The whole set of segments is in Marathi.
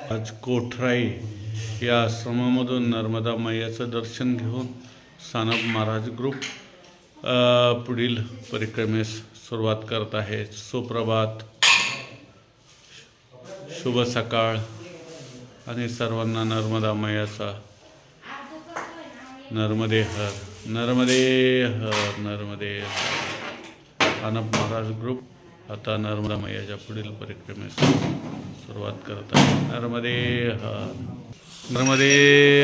आज कोठराई या आश्रमामधून नर्मदा मैयाचं दर्शन घेऊन सानप महाराज ग्रुप पुढील परिक्रमेस सुरुवात करत आहे। सुप्रभात, शुभ सकाळ आणि सर्वांना नर्मदा मैयाचा नर्मदे हर, नर्मदे हर, नर्मदे हर। सानप महाराज ग्रुप आता नर्मदा मैयाच्या पुढील परिक्रमेस सुरुवात करत आहे। नर्मदे हर, नर्मदे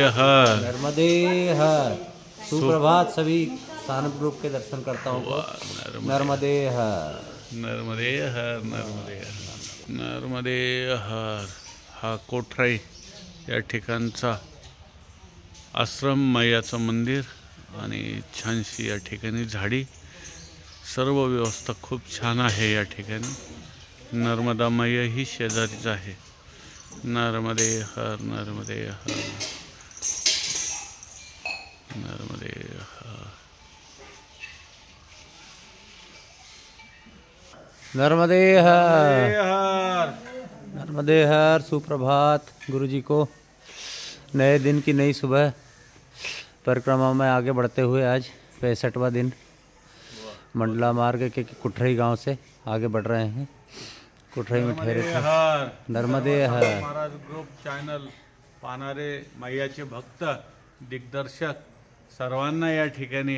हर, नर्मदे हर। सुप्रभात सभी सानप ग्रुप के दर्शन करता हूँ। नर्मदे हर, नर्मदे हर, नर्मदे हर, नर्मदे हर। हा कोठराई या ठिकाणचा आश्रम, मैयाचं मंदिर आणि छानशी या ठिकाणी झाडी, सर्व व्यवस्था खूप छान आहे या ठिकाणी। नर्मदा मैया ही शेजारीच आहे। नर्मदे हर, नर्मदे हर, नर्मदे हर, नर्मदे हर, नर्मदे हर। सुप्रभात गुरुजी को, नए दिन की नई सुबह। परिक्रमा में आगे बढ़ते हुए आज 65वां दिन मंडला मार्ग के कुठराई गांव से आगे बढ़ रहे हैं। कुठराई में ठहरे थे। नर्मदे हर। महाराज ग्रुप चॅनल पाहणारे मैयाचे भक्त, दिग्दर्शक सर्वांना या ठिकाणी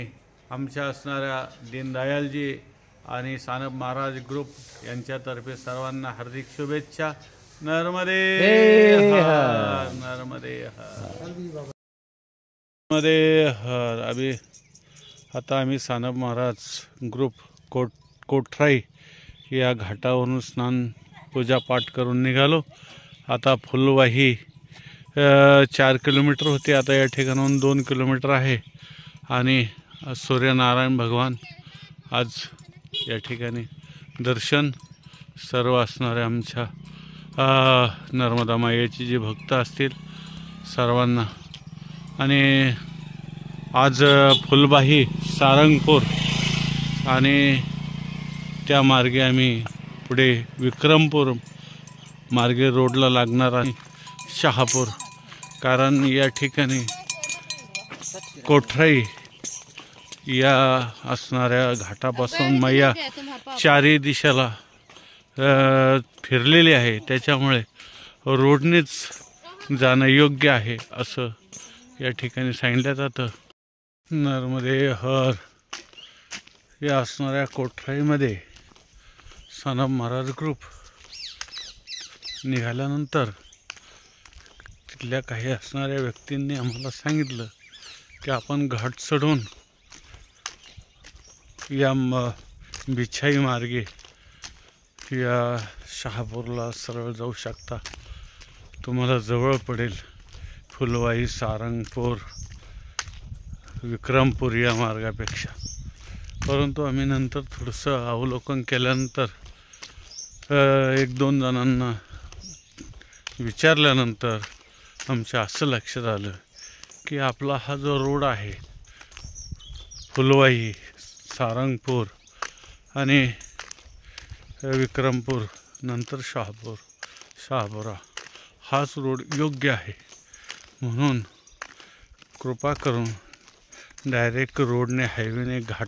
आमच्या असणाऱ्या दीनदयालजी आणि सानप महाराज ग्रुप यांच्यातर्फे सर्वांना हार्दिक शुभेच्छा। नर्मदे हर, नर्मदे हर, नर्मदे हर। आता आम्ही सानप महाराज ग्रुप कोठराई या घाटावरून स्नान पूजा पाठ करून निघालो। आता फुलवाही 4 किलोमीटर होते, आता या ठिकाणाहून 2 किलोमीटर आहे। आणि सूर्यनारायण भगवान आज या ठिकाणी दर्शन सर्व असणारे आमच्या नर्मदा मायेचे जे भक्त असतील सर्वांना। आणि आज फुलबाही, सारंगपूर आणि त्या मार्गे आम्ही पुढे विक्रमपूर मार्गे रोडला लागणार आहे शहापूर, कारण या ठिकाणी कोठराई या असणाऱ्या घाटापासून मैया चारी दिशेला फिरलेली आहे, त्याच्यामुळे रोडनेच जाणं योग्य आहे असं या ठिकाणी सांगितलं जातं। नर्मदे हर या असणाऱ्या कोठराईमध्ये सानप महाराज ग्रुप निघाल्यानंतर तिथल्या काही असणाऱ्या व्यक्तींनी आम्हाला सांगितलं की आपण घाट चढून या बिछाई मार्गे या शहापूरला सरळ जाऊ शकता, तुम्हाला जवळ पडेल फुलवाई, सारंगपूर, विक्रमपूर या मार्गापेक्षा। परंतु आम्ही नंतर थोडंसं अवलोकन केल्यानंतर 1-2 जणांना विचारल्यानंतर आमच्या असं लक्षात आलं की आपला हा जो रोड आहे फुलवाई, सारंगपूर आणि विक्रमपूर नंतर शहापुरा हाच रोड योग्य आहे। म्हणून कृपा करून डायरेक्ट रोडने, हायवेने घाट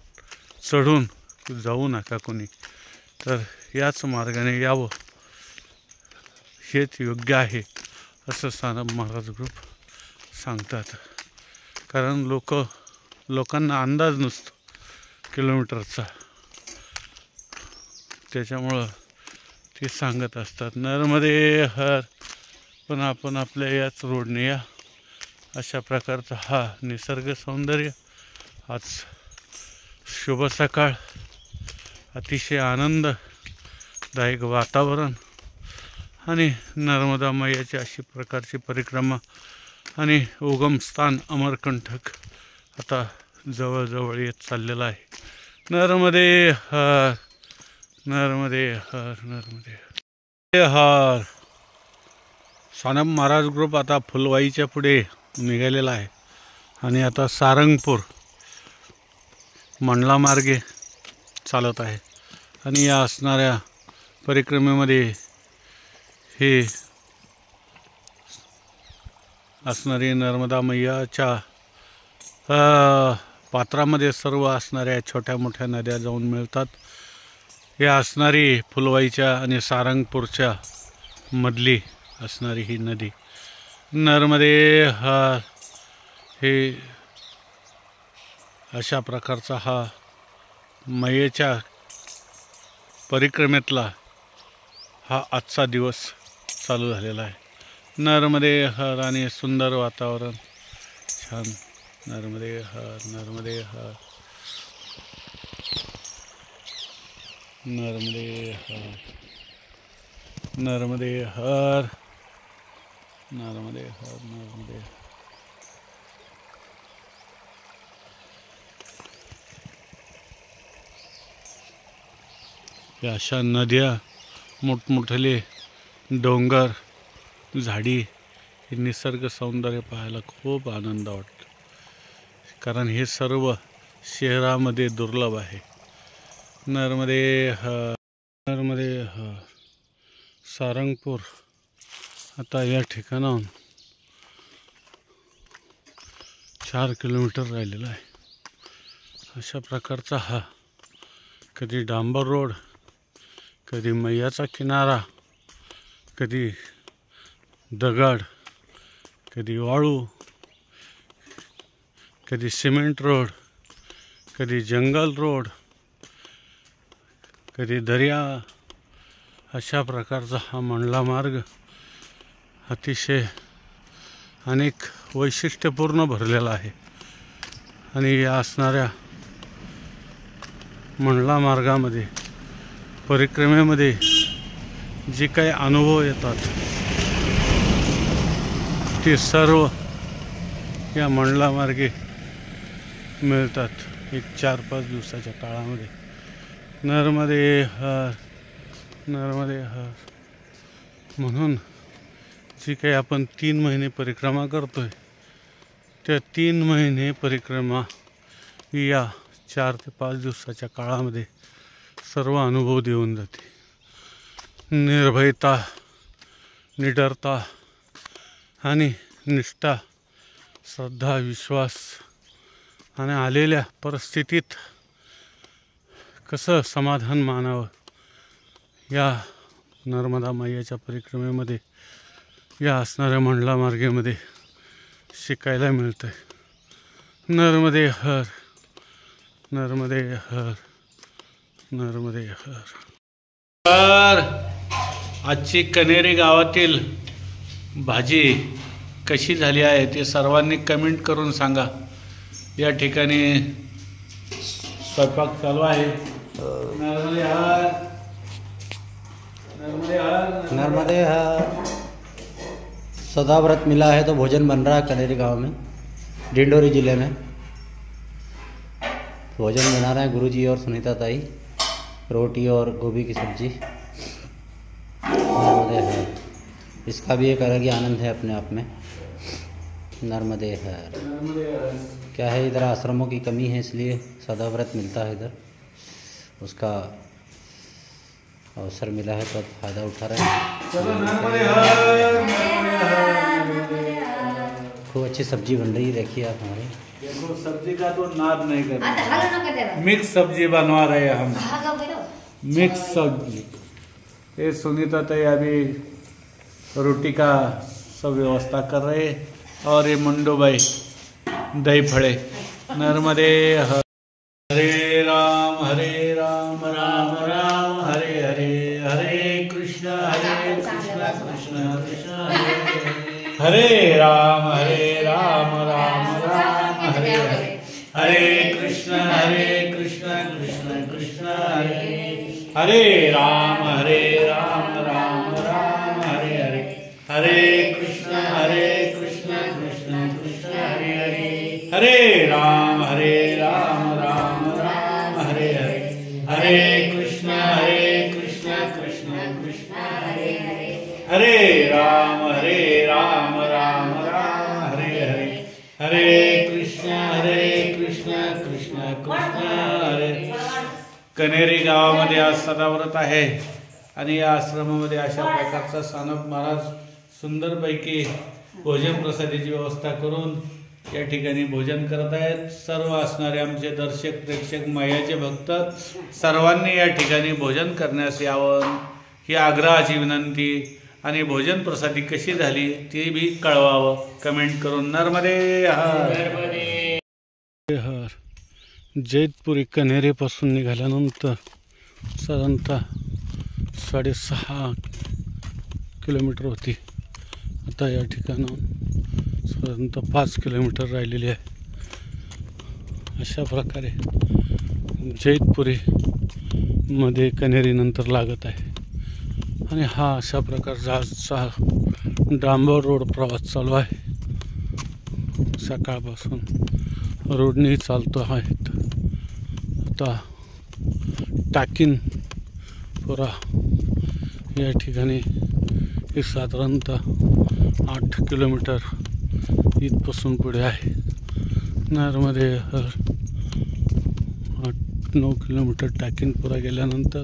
चढून जाऊ नका कोणी, तर याच मार्गाने यावं हेच योग्य आहे असं सानप महाराज ग्रुप सांगतात। कारण लोकांना अंदाज नसतो किलोमीटरचा, त्याच्यामुळं ते सांगत असतात नर्मदे हर, पण आपण आपल्या याच रोडने या। अशा प्रकारचा हा निसर्ग सौंदर्य, आज शुभ सकाळ, अतिशय आनंददायक वातावरण आणि नर्मदा मैयाची अशी प्रकारची परिक्रमा आणि उगमस्थान अमरकंटक आता जवळजवळ येत चाललेला आहे। नर्मदे हर, नर्मदे हर, नर्मदे हर। सानप महाराज ग्रुप आता फुलवाईच्या पुढे निघालेला आहे आणि आता सारंगपूर मंडला मार्गे चालत आहे। आणि या असणाऱ्या परिक्रमेमध्ये हे असणारी नर्मदा मैयाच्या पात्रामध्ये सर्व असणाऱ्या छोट्या मोठ्या नद्या जाऊन मिळतात. या असणारी फुलवाईच्या आणि सारंगपूरच्या मधली असणारी ही नदी नर्मदे हे अशा प्रकारचा हा मैयेच्या परिक्रमेतला हा आजचा दिवस चालू झालेला आहे. नर्मदे हर आणि सुंदर वातावरण छान. नर्मदे हर, नर्मदे हर, नर्मदे हर, नर्मदे हर, नर्मदे हर, नर्मदे. या अशा नद्या, मोठमोठे डोंगर, झाडी, हे निसर्ग सौंदर्य पाहायला खूप आनंद वाटतो. कारण हे सर्व शहरामध्ये दुर्लभ आहे. नर्मदे हर, नर्मदे हर, सारंगपूर. आता या ठिकाणाहून 4 किलोमीटर राहिलेला आहे. अशा प्रकारचा हा कधी डांबर रोड, कधी मैयाचा किनारा, कधी दगड, कधी वाळू, कधी सिमेंट रोड, कधी जंगल रोड, कधी दर्या. अशा प्रकारचा हा मंडला मार्ग अतिशय अनेक वैशिष्ट्यपूर्ण भरलेला आहे. आणि या असणाऱ्या मंडला मार्गामध्ये परिक्रमेमध्ये जे काही अनुभव येतात ते सर्व या मंडला मार्गे मिळतात. एक 4-5 दिवसाच्या काळामध्ये. नर्मदे हर, नर्मदे हर. म्हणून जी काही आपण 3 महिने परिक्रमा करतोय त्या 3 महिने परिक्रमा या 4 ते 5 दिवसाच्या काळामध्ये सर्व अनुभव देऊन जाते. निर्भयता, निडरता आणि निष्ठा, श्रद्धा, विश्वास आणि आलेल्या परिस्थितीत कसं समाधान मानावं या नर्मदा मैयाच्या परिक्रमेमध्ये या असणाऱ्या मंडला मार्गेमध्ये शिकायला मिळतं. नर्मदे हर, नर्मदे हर, नर्मदे हर. तर आजची कनेरी गावातील भाजी कशी झाली आहे ते सर्वांनी कमेंट करून सांगा. या ठिकाणी स्वयंपाक चालू आहे. नर्मदे हर, नर्मदे हर, नर्मदे हर. सदा व्रत मिला है तो भोजन बन रहा है कनेरी गांव में, डिंडोरी जिले में. भोजन बना रहे हैं गुरुजी और सुनीता ताई. रोटी और गोभी की सब्जी. नर्मदे हर. इसका भी एक अलग ही आनंद है अपने आप में. नर्मदे हर. क्या है, इधर आश्रमों की कमी है इसलिए सदा व्रत मिलता है इधर. उसका अवसर मिला है तो फ़ायदा उठा रहे हैं. खूब अच्छी सब्जी बन रही है. देखिए आप हमारी. देखो सब्जी का तो नाद नहीं करते. मिक्स सब्जी बनवा रहे हैं हम. मिक्स सब्जी. ये सुनीता ताई अभी रोटी का सब व्यवस्था कर रहे हैं. और ये मुंडो भाई दही फड़े. नर्मदे हर. हरे राम राम राम हरे हरे. हरे कृष्ण कृष्ण कृष्ण हरे हरे. राम राम हरे हरे. हरे कृष्ण कृष्ण कृष्ण हरे हरे. राम राम हरे हरे. हरे कृष्ण कृष्ण कृष्ण हरे हरे. हरे राम हरे हरे. हरे कृष्ण कृष्ण कृष्ण हरे हरे. हरे राम राम हरे हरे. हरे कृष्ण कृष्ण कृष्ण हरे. कनेरी गावामध्ये आज सदाव्रत आहे आणि या आश्रमामध्ये अशा प्रकारचा सानप महाराज सुंदरपैकी भोजन प्रसादाची व्यवस्था करून या ठिकाणी भोजन करत आहेत. सर्व असणारे आमचे दर्शक प्रेक्षक मैयाचे भक्त सर्वांनी या ठिकाणी भोजन करण्यास यावं ही आग्रहाची विनंती. आणि भोजन प्रसादी कशी झाली ती बी कळवावं कमेंट करून. नर्मदे हर. जैतपुरी कन्हेरीपासून निघाल्यानंतर साधारणतः 6.5 किलोमीटर होती. आता या ठिकाणाहून साधारणतः 5 किलोमीटर राहिलेली आहे. अशा प्रकारे जैतपुरी मध्ये कन्हेरीनंतर लागत आहे. आणि हा अशा प्रकारचा आजचा डांबर रोड प्रवास चालू आहे. सकाळपासून रोडने चालतो आहेत. आता टाकिनपुरा या ठिकाणी हे साधारणतः 8 किलोमीटर इथपासून पुढे आहे. नर्मदे हर 8-9 किलोमीटर टाकिनपुरा गेल्यानंतर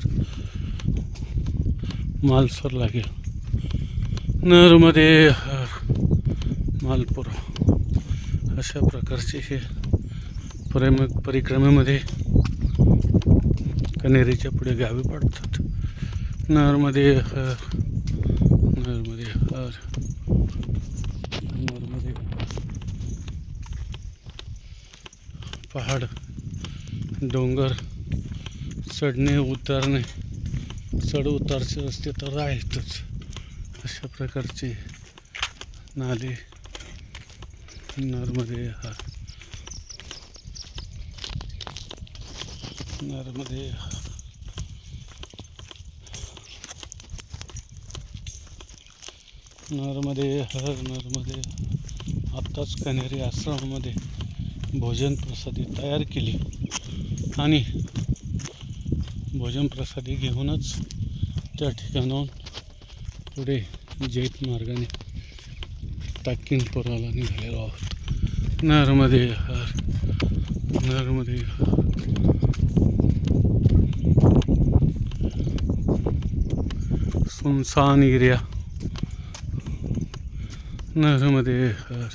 मालसर लागेल. नर्मदे हर मालपुरा अशा प्रकारचे हे परिक्रमेमध्ये कन्हेरीच्या पुढे गावे पडतात. नर्मदे हर नर्मदे हर नर्मदे. पहाड डोंगर चढणे उतरणे चढ उतारचे रस्ते तर आहेतच. अशा प्रकारचे नाले नर्मदे हर नर्मदे हर. नर्मदे हर नर्मदे. आत्ताच कन्हेरी आश्रमामध्ये भोजन प्रसादी तयार केली आणि भोजन प्रसादी घेऊनच त्या ठिकाणाहून पुढे जैत मार्गाने टाकिनपुराला निघालेलो आहोत. नर्मदे हर नर्मदे हर. सुनसान एरिया. नर्मदे हर.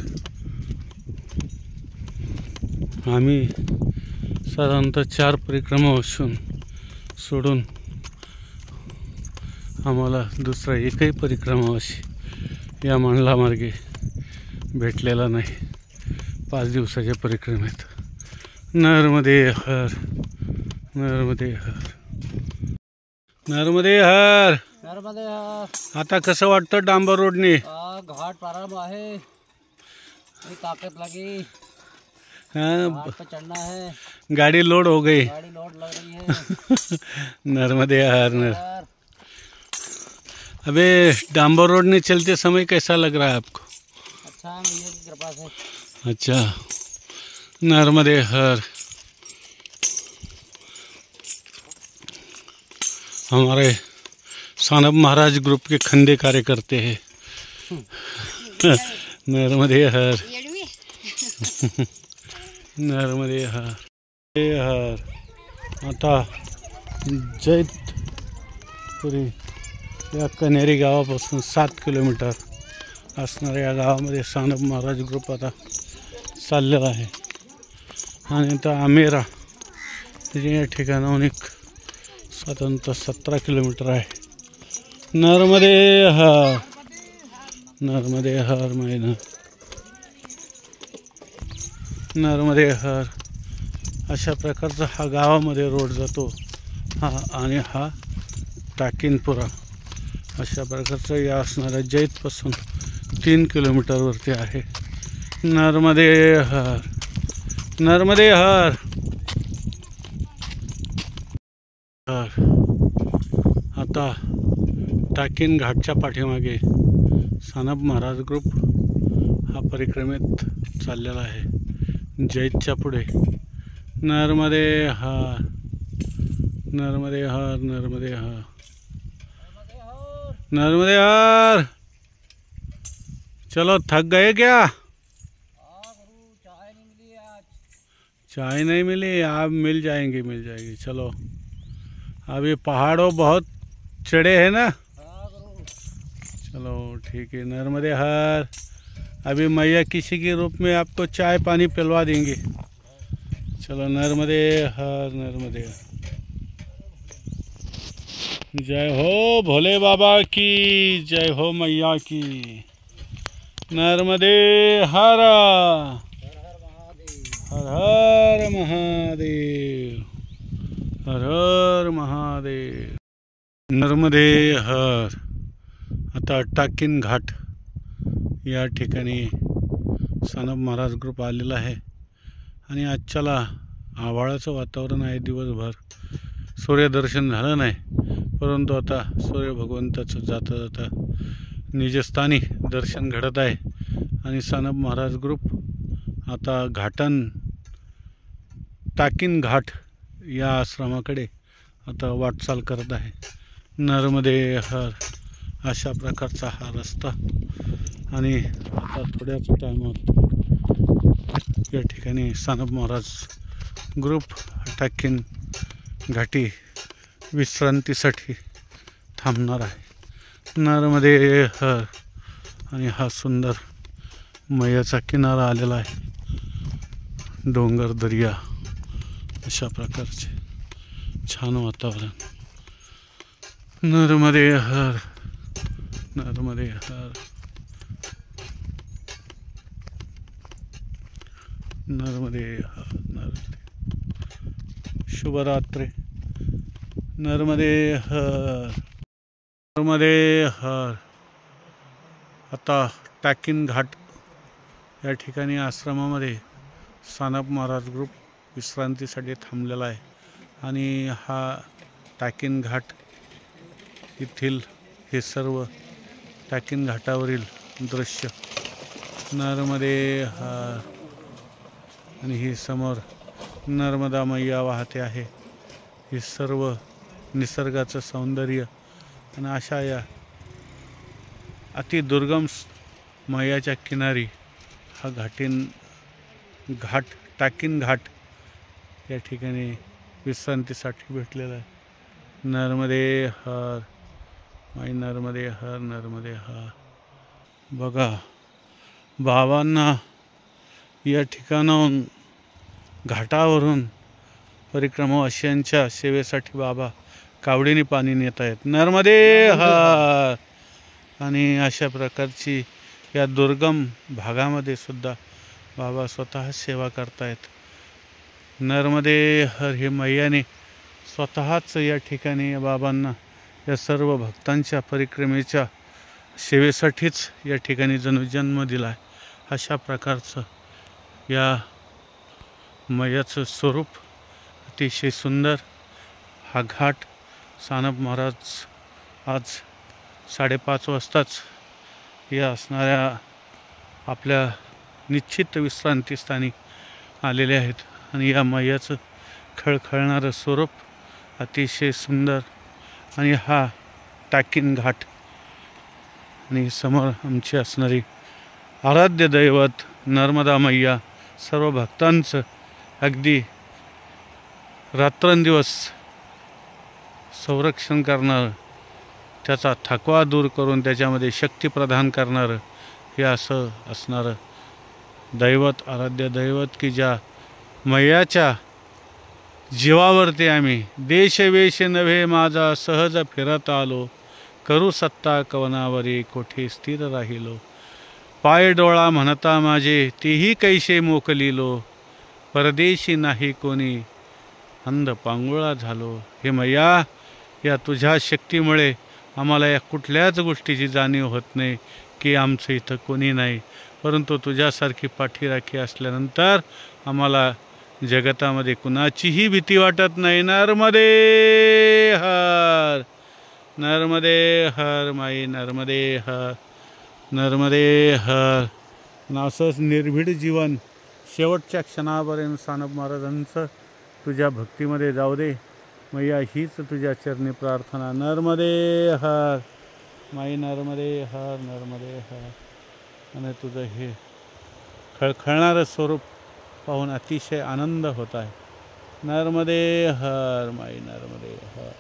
आम्ही साधारणतः 4 परिक्रमा सोडून आम्हाला दुसरा एकही परिक्रमावासी या मंडलामार्गे भेटलेला नाही 5 दिवसाच्या परिक्रमेत. नर्मदे हर नर्मदे हर नर्मदे हर. नर्मदे हर. आता कसं वाटतं डांबर रोडने? घाट प्रारंभ आहे. ताकत लगी. हाँ, पे चढ़ना है. गाड़ी लोड हो गई. गाड़ी लोड लग रही है. नर्मदे हर. अबे डांबर रोड ने चलते समय कैसा लग रहा है आपको? अच्छा है, मैया की कृपा से. अच्छा. नर्मदे हर. हमारे सानब महाराज ग्रुप के खंडे कार्यकर्ते हैं. नर्मदे हर नर्मदे हर हर. आता जैतपुरी या कन्हेरी गावापासून 7 किलोमीटर असणाऱ्या या गावामध्ये सानप महाराज ग्रुप आता चाललेला आहे. आणि आता आमेरा या ठिकाणाहून एक साधारणतः 17 किलोमीटर आहे. नर्मदे हर नर्मदे हर मैना नर्मदे हर. अशा प्रकारचा हा गावामध्ये रोड जातो. हा आणि हा टाकिनपुरा अशा प्रकारचा या असणाऱ्या जैतपासून 3 किलोमीटरवरती आहे. नर्मदे हर नर्मदे हर हर. आता टाकिन घाटच्या पाठीमागे सानप महाराज ग्रुप हा परिक्रमेत चाललेला आहे. जैतच्या पुढे नर्मदे हर नर्मदे हर नर्मदे हर नर्मदे हर. चलो थक गए क्या? चाय नहीं मिली. आप मिल जाएगी. चलो अभी पहाड़ों बहुत चढ़े हैं ना. चलो ठीक है. नर्मदे हर अभी मैया किसी के रूप में आपको चाय पानी पिलवा देंगे। चलो नर्मदे हर नर्मदे। जय हो भोले बाबा की, जय हो मैया की। नर्मदे हर हर हर महादेव, हर हर महादेव। नर्मदे हर। आता टाकिन घाट या ठिकाणी सानप महाराज ग्रुप आलेला आहे आणि आजच्याला आभाळाचं वातावरण आहे दिवसभर, सूर्यदर्शन झालं नाही, परंतु आता सूर्य भगवंताचं जाता जाता निजस्थानी दर्शन घडत आहे आणि सानप महाराज ग्रुप आता टाकिन घाट या आश्रमाकडे आता वाटचाल करत आहे। नर्मदे हर अशा प्रकारचा हा रस्ता आणि आता थोड्याच टायमात या ठिकाणी सानप महाराज ग्रुप टाकिन घाटी विश्रांतीसाठी थांबणार आहे। नर्मदे हर आणि हा सुंदर मैयाचा किनारा आलेला आहे, डोंगर दर्या अशा प्रकारचे छान वातावरण। नर्मदे हर नर्मदे हर नर्मदे हर नर्मदे। शुभरात्री। नर्मदे हर नर्मदे हर। आता टाकिन घाट या ठिकाणी आश्रमामध्ये सानप महाराज ग्रुप विश्रांतीसाठी थांबलेला आहे आणि हा टाकिन घाट येथील हे सर्व टाकिन घाटावरील दृश्य। नर्मदे हर आणि ही समोर नर्मदा मैया वाहते आहे, हे सर्व निसर्गाचं सौंदर्य आणि अशा या अतिदुर्गम मैयाच्या किनारी हा टाकिन घाट या ठिकाणी विश्रांतीसाठी भेटलेला आहे। नर्मदे हर माई नर्मदे हर नर्मदे हर। बघा बाबांना या ठिकाणाहून घाटावरून परिक्रमावासियांच्या सेवेसाठी बाबा कावडीने पाणी नेत आहेत। नर्मदे हर। आणि अशा प्रकारची या दुर्गम भागामध्ये सुद्धा बाबा स्वतः सेवा करतायत। नर्मदे हर हे मैयाने स्वतःच या ठिकाणी बाबांना या सर्व भक्तांच्या परिक्रमेच्या सेवेसाठीच या ठिकाणी जणू जन्म दिला आहे। अशा प्रकारचं या मैयाचं स्वरूप अतिशय सुंदर। हा घाट सानप महाराज आज 5:30 वाजताच या असणाऱ्या आपल्या निश्चित विश्रांतीस्थानी आलेले आहेत आणि या मैयाचं खळखळणारं स्वरूप अतिशय सुंदर। आणि हा टाकिन घाट आणि समोर आमची असणारी आराध्य दैवत नर्मदा मैया सर्व भक्तांचं अगदी रात्रंदिवस संरक्षण करणारं, त्याचा थकवा दूर करून त्याच्यामध्ये शक्ती प्रदान करणारं हे असं असणारं दैवत, आराध्य दैवत की ज्या मैयाच्या जीवावरती आम्ही देशवेश नव्हे माझा सहज फिरत आलो, करू सत्ता कवनावरी कोठे स्थिर राहिलो, पाय डोळा म्हणता माझे तेही कैसे मोकलिलो, परदेशी नाही कोणी अंध पांगुळा झालो। हे मैया या तुझ्या शक्तीमुळे आम्हाला या कुठल्याच गोष्टीची जाणीव होत नाही की आमचं इथं कोणी नाही, परंतु तुझ्यासारखी पाठीराखी असल्यानंतर आम्हाला जगतामध्ये कुणाचीही भीती वाटत नाही। नर्मदे हर नर्मदे हर माई नर्मदे हर नर्मदे हर। असंच निर्भीड जीवन शेवटच्या क्षणापर्यंत सानप महाराजांचं तुझ्या भक्तीमध्ये जाऊ दे मैया, हीच तुझ्या चरणी प्रार्थना। नर्मदे हर माई नर्मदे हर नर्मदे हर। आणि तुझं हे खळखळणारं स्वरूप पाहून अतिशय आनंद होत आहे। नर्मदे हर माई नर्मदे हर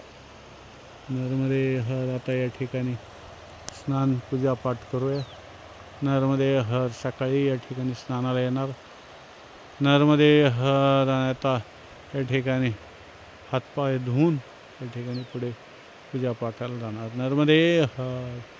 नर्मदे हर। आता या ठिकाणी स्नान पूजा पाठ करूया नर्मदे हर. सकाळी या ठिकाणी स्नानाला येणार. नर्मदे हर. आणि आता या ठिकाणी हातपाय धुवून या ठिकाणी पुढे पूजापाठाला जाणार. नर्मदे हर.